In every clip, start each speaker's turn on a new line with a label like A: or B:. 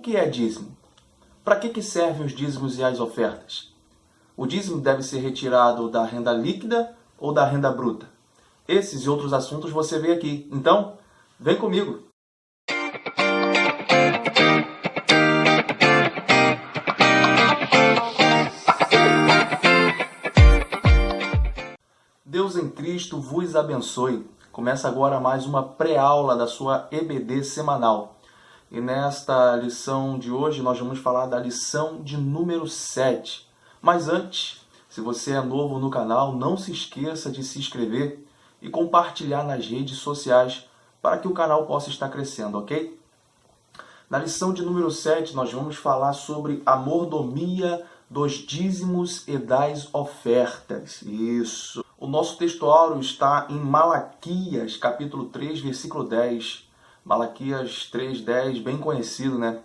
A: que é dízimo? Para que servem os dízimos e as ofertas? O dízimo deve ser retirado da renda líquida ou da renda bruta? Esses e outros assuntos você vê aqui. Então, vem comigo! Deus em Cristo vos abençoe. Começa agora mais uma pré-aula da sua EBD semanal. E nesta lição de hoje nós vamos falar da lição de número 7. Mas antes, se você é novo no canal, não se esqueça de se inscrever e compartilhar nas redes sociais para que o canal possa estar crescendo, ok? Na lição de número 7 nós vamos falar sobre a mordomia dos dízimos e das ofertas. Isso. O nosso texto áureo está em Malaquias, capítulo 3, versículo 10. Malaquias 3:10, bem conhecido, né?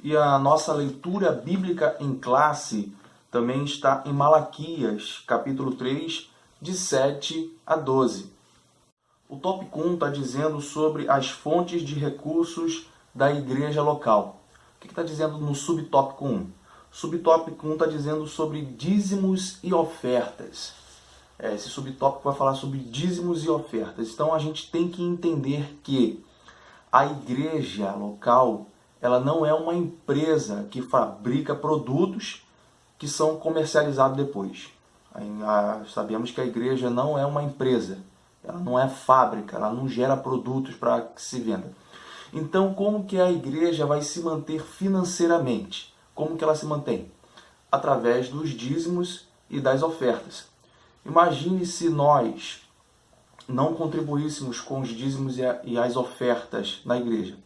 A: E a nossa leitura bíblica em classe também está em Malaquias, capítulo 3, de 7 a 12. O tópico 1 está dizendo sobre as fontes de recursos da igreja local. O que está dizendo no subtópico 1? Subtópico 1 está dizendo sobre dízimos e ofertas. Esse subtópico vai falar sobre dízimos e ofertas. Então a gente tem que entender que a igreja local, ela não é uma empresa que fabrica produtos que são comercializados depois. Sabemos que a igreja não é uma empresa, ela não é fábrica, ela não gera produtos para que se venda. Então, como que a igreja vai se manter financeiramente? Como que ela se mantém? Através dos dízimos e das ofertas. Imagine se nós não contribuíssemos com os dízimos e as ofertas na igreja.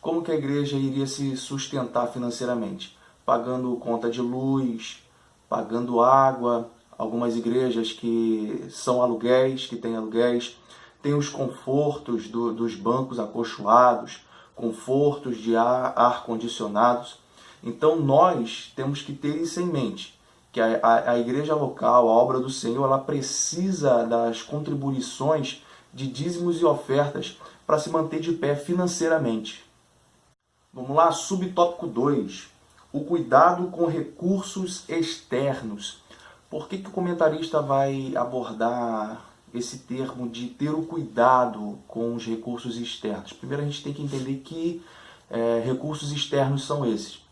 A: Como que a igreja iria se sustentar financeiramente? Pagando conta de luz, pagando água, algumas igrejas que são aluguéis, que têm aluguéis, tem os confortos dos bancos acolchoados, confortos de ar-condicionados. Então nós temos que ter isso em mente, que a igreja local, a obra do Senhor, ela precisa das contribuições de dízimos e ofertas para se manter de pé financeiramente. Vamos lá, subtópico 2, o cuidado com recursos externos. Por que o comentarista vai abordar esse termo de ter o cuidado com os recursos externos? Primeiro a gente tem que entender que recursos externos são esses.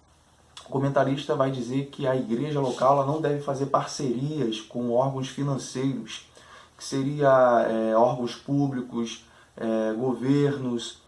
A: O comentarista vai dizer que a igreja local ela não deve fazer parcerias com órgãos financeiros, que seria órgãos públicos, governos,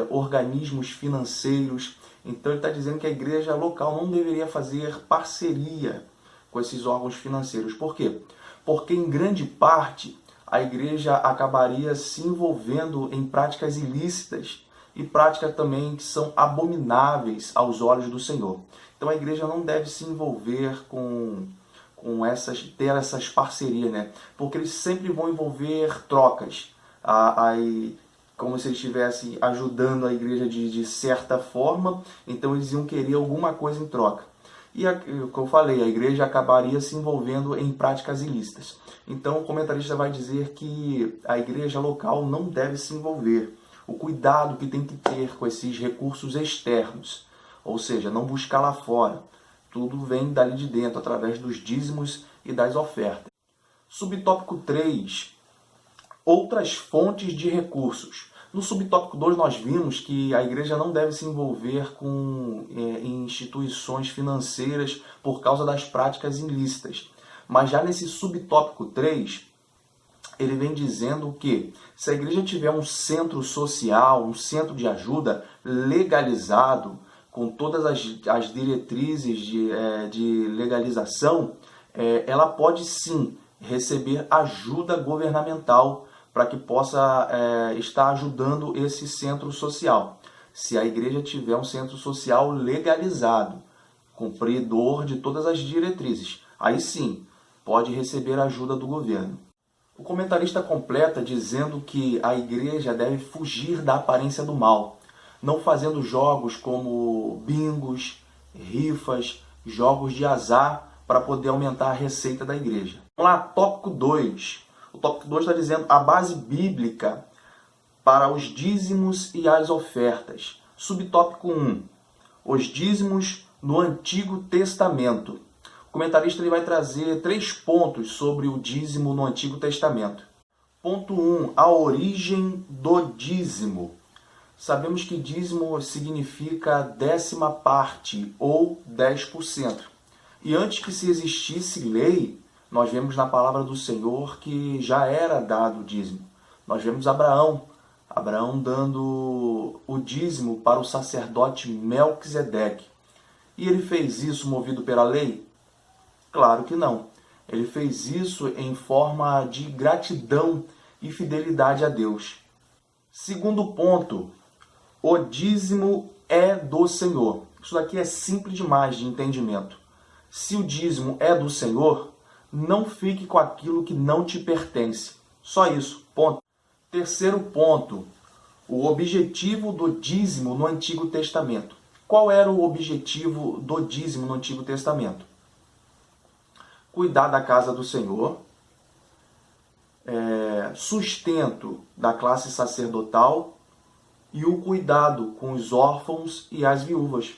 A: organismos financeiros. Então ele está dizendo que a igreja local não deveria fazer parceria com esses órgãos financeiros. Por quê? Porque em grande parte a igreja acabaria se envolvendo em práticas ilícitas e práticas também que são abomináveis aos olhos do Senhor. Então a igreja não deve se envolver ter essas parcerias, né? Porque eles sempre vão envolver trocas, como se eles estivessem ajudando a igreja de certa forma, então eles iam querer alguma coisa em troca. E, como eu falei, a igreja acabaria se envolvendo em práticas ilícitas. Então o comentarista vai dizer que a igreja local não deve se envolver. O cuidado que tem que ter com esses recursos externos, ou seja, não buscar lá fora. Tudo vem dali de dentro, através dos dízimos e das ofertas. Subtópico 3, outras fontes de recursos. No subtópico 2 nós vimos que a igreja não deve se envolver em instituições financeiras por causa das práticas ilícitas. Mas já nesse subtópico 3, ele vem dizendo que se a igreja tiver um centro social, um centro de ajuda legalizado, com todas as diretrizes de legalização, ela pode sim receber ajuda governamental para que possa estar ajudando esse centro social. Se a igreja tiver um centro social legalizado, cumpridor de todas as diretrizes, aí sim pode receber ajuda do governo. O comentarista completa dizendo que a igreja deve fugir da aparência do mal, não fazendo jogos como bingos, rifas, jogos de azar para poder aumentar a receita da igreja. Vamos lá, tópico 2. O tópico 2 está dizendo a base bíblica para os dízimos e as ofertas. Subtópico 1. os dízimos no Antigo Testamento. O comentarista ele vai trazer 3 pontos sobre o dízimo no Antigo Testamento. Ponto 1. A origem do dízimo. Sabemos que dízimo significa 10ª parte ou 10%. E antes que se existisse lei, nós vemos na palavra do Senhor que já era dado o dízimo. Nós vemos Abraão dando o dízimo para o sacerdote Melquisedeque. E ele fez isso movido pela lei? Claro que não. Ele fez isso em forma de gratidão e fidelidade a Deus. Segundo ponto, o dízimo é do Senhor. Isso daqui é simples demais de entendimento. Se o dízimo é do Senhor, não fique com aquilo que não te pertence. Só isso, ponto. Terceiro ponto, o objetivo do dízimo no Antigo Testamento. Qual era o objetivo do dízimo no Antigo Testamento? Cuidar da casa do Senhor, sustento da classe sacerdotal e o cuidado com os órfãos e as viúvas.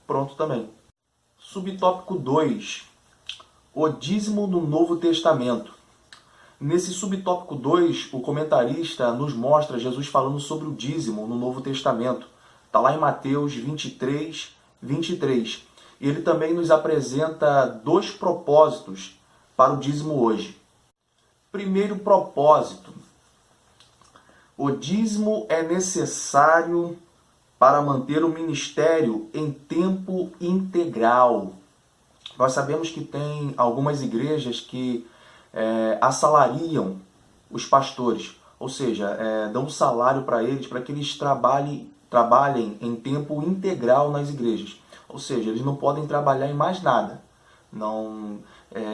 A: Pronto também. Subtópico 2. O dízimo no Novo Testamento. Nesse subtópico 2, o comentarista nos mostra Jesus falando sobre o dízimo no Novo Testamento. Está lá em Mateus 23, 23. E ele também nos apresenta 2 propósitos para o dízimo hoje. Primeiro propósito. O dízimo é necessário para manter o ministério em tempo integral. Nós sabemos que tem algumas igrejas que assalariam os pastores, ou seja, dão salário para eles, para que eles trabalhem em tempo integral nas igrejas. Ou seja, eles não podem trabalhar em mais nada.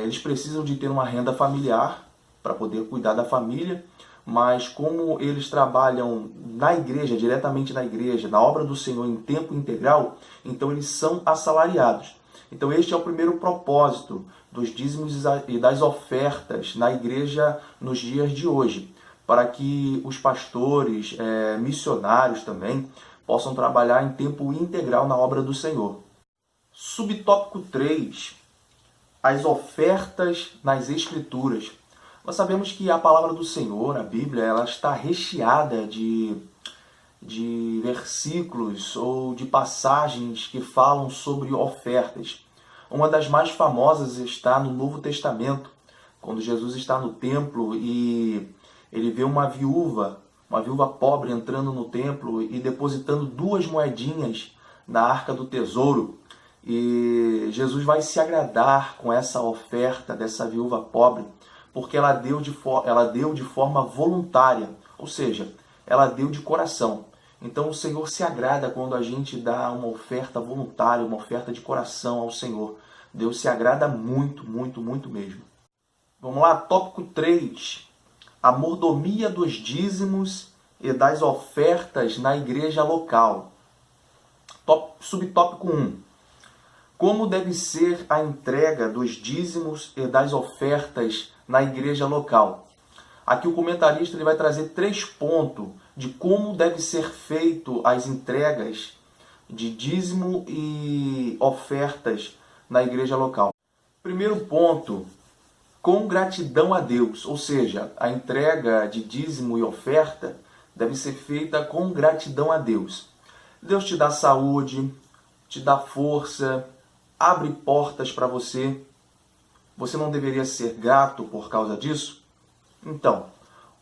A: Eles precisam de ter uma renda familiar para poder cuidar da família, mas como eles trabalham na igreja, diretamente na igreja, na obra do Senhor em tempo integral, então eles são assalariados. Então este é o primeiro propósito dos dízimos e das ofertas na igreja nos dias de hoje, para que os pastores, missionários também, possam trabalhar em tempo integral na obra do Senhor. Subtópico 3. As ofertas nas Escrituras. Nós sabemos que a palavra do Senhor, a Bíblia, ela está recheada de versículos ou de passagens que falam sobre ofertas. Uma das mais famosas está no Novo Testamento, quando Jesus está no templo e ele vê uma viúva pobre entrando no templo e depositando 2 moedinhas na arca do tesouro. E Jesus vai se agradar com essa oferta dessa viúva pobre, porque ela deu de forma voluntária, ou seja, ela deu de coração. Então o Senhor se agrada quando a gente dá uma oferta voluntária, uma oferta de coração ao Senhor. Deus se agrada muito, muito, muito mesmo. Vamos lá, tópico 3. A mordomia dos dízimos e das ofertas na igreja local. Subtópico 1. Como deve ser a entrega dos dízimos e das ofertas na igreja local? Aqui o comentarista ele vai trazer 3 pontos de como deve ser feito as entregas de dízimo e ofertas na igreja local. Primeiro ponto, com gratidão a Deus, ou seja, a entrega de dízimo e oferta deve ser feita com gratidão a Deus. Deus te dá saúde, te dá força, abre portas para você. Você não deveria ser grato por causa disso? Então,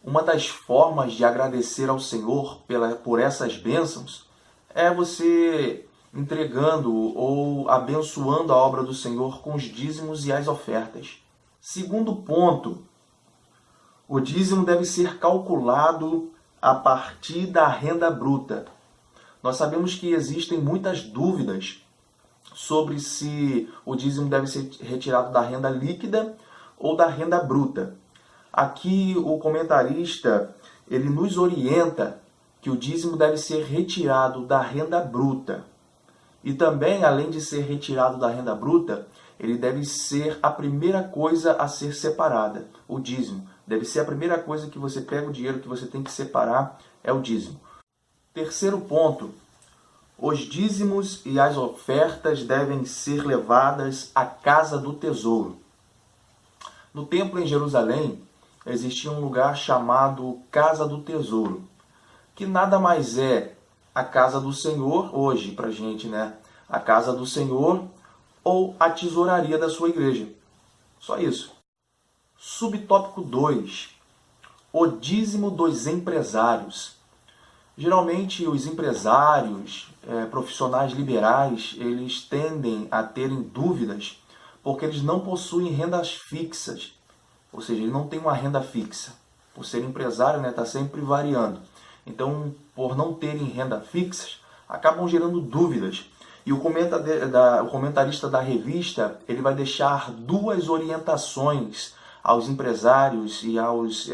A: uma das formas de agradecer ao Senhor por essas bênçãos é você entregando ou abençoando a obra do Senhor com os dízimos e as ofertas. Segundo ponto, o dízimo deve ser calculado a partir da renda bruta. Nós sabemos que existem muitas dúvidas sobre se o dízimo deve ser retirado da renda líquida ou da renda bruta. Aqui o comentarista ele nos orienta que o dízimo deve ser retirado da renda bruta. E também, além de ser retirado da renda bruta, ele deve ser a primeira coisa a ser separada. O dízimo deve ser a primeira coisa que você pega o dinheiro que você tem que separar, é o dízimo. Terceiro ponto, Os dízimos e as ofertas devem ser levadas à casa do tesouro. No templo em Jerusalém, existia um lugar chamado Casa do Tesouro, que nada mais é a casa do Senhor, hoje pra gente, né? A casa do Senhor ou a tesouraria da sua igreja. Só isso. Subtópico 2. O dízimo dos empresários. Geralmente os empresários, profissionais liberais, eles tendem a terem dúvidas porque eles não possuem rendas fixas. Ou seja, ele não tem uma renda fixa. Por ser empresário, né, está sempre variando. Então, por não terem renda fixa, acabam gerando dúvidas. E o comentarista da revista, ele vai deixar duas orientações aos empresários e aos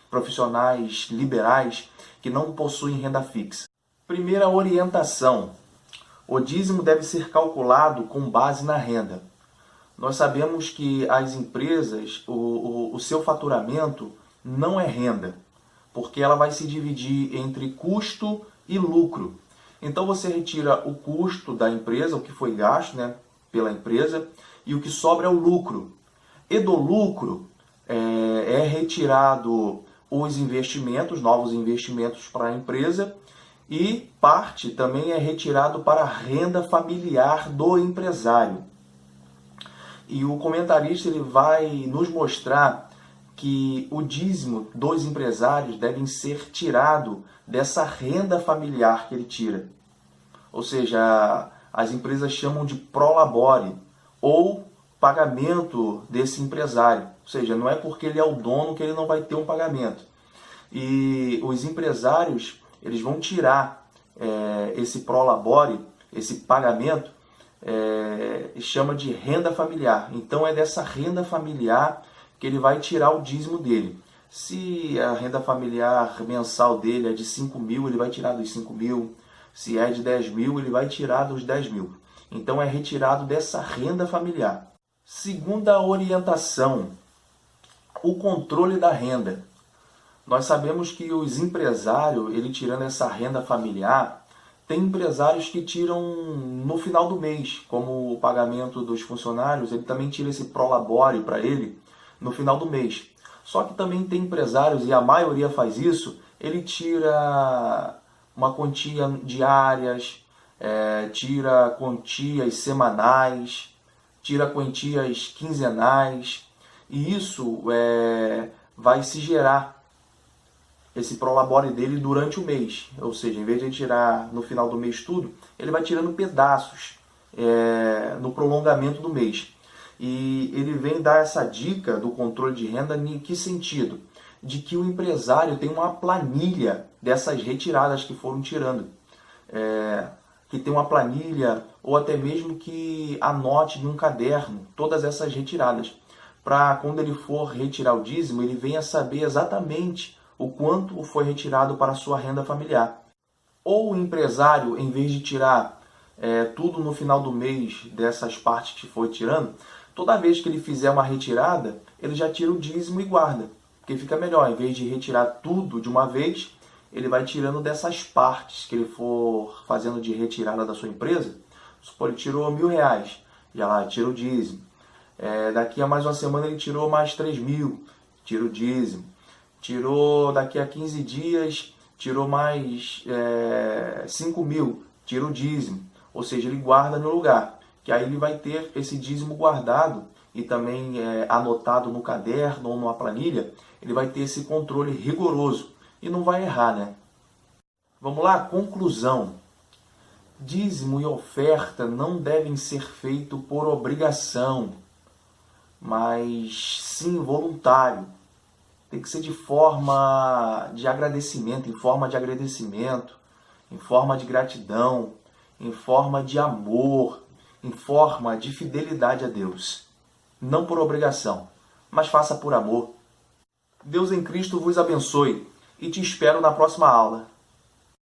A: profissionais liberais que não possuem renda fixa. Primeira orientação: o dízimo deve ser calculado com base na renda. Nós sabemos que as empresas, o seu faturamento não é renda, porque ela vai se dividir entre custo e lucro. Então você retira o custo da empresa, o que foi gasto, né, pela empresa, e o que sobra é o lucro. E do lucro é retirado os investimentos, novos investimentos para a empresa, e parte também é retirado para a renda familiar do empresário. E o comentarista ele vai nos mostrar que o dízimo dos empresários deve ser tirado dessa renda familiar que ele tira. Ou seja, as empresas chamam de prolabore, ou pagamento desse empresário. Ou seja, não é porque ele é o dono que ele não vai ter um pagamento. E os empresários eles vão tirar esse prolabore, esse pagamento, chama de renda familiar. Então é dessa renda familiar que ele vai tirar o dízimo dele. Se a renda familiar mensal dele é de 5 mil, ele vai tirar dos 5 mil. Se é de 10 mil, ele vai tirar dos 10 mil. Então é retirado dessa renda familiar. Segunda orientação: o controle da renda. Nós sabemos que os empresários, ele tirando essa renda familiar, tem empresários que tiram no final do mês, como o pagamento dos funcionários, ele também tira esse prolabore para ele no final do mês. Só que também tem empresários, e a maioria faz isso, ele tira uma quantia diárias, tira quantias semanais, tira quantias quinzenais, e isso vai se gerar esse prolabore dele durante o mês. Ou seja, em vez de ele tirar no final do mês tudo, ele vai tirando pedaços no prolongamento do mês. E ele vem dar essa dica do controle de renda em que sentido? De que o empresário tem uma planilha dessas retiradas que foram tirando. Que tem uma planilha, ou até mesmo que anote num caderno todas essas retiradas. Para quando ele for retirar o dízimo, ele venha saber exatamente o quanto foi retirado para a sua renda familiar. Ou o empresário, em vez de tirar tudo no final do mês dessas partes que foi tirando, toda vez que ele fizer uma retirada, ele já tira o dízimo e guarda. Porque fica melhor, em vez de retirar tudo de uma vez, ele vai tirando dessas partes que ele for fazendo de retirada da sua empresa. Supor, ele tirou R$1.000, já lá, tira o dízimo. Daqui a mais uma semana ele tirou mais 3 mil, tira o dízimo. Tirou daqui a 15 dias, tirou mais 5 mil, tira o dízimo. Ou seja, ele guarda no lugar, que aí ele vai ter esse dízimo guardado e também anotado no caderno ou numa planilha. Ele vai ter esse controle rigoroso e não vai errar, né? Vamos lá, conclusão. Dízimo e oferta não devem ser feitos por obrigação, mas sim voluntário. Tem que ser de forma de agradecimento, em forma de agradecimento, em forma de gratidão, em forma de amor, em forma de fidelidade a Deus. Não por obrigação, mas faça por amor. Deus em Cristo vos abençoe e te espero na próxima aula.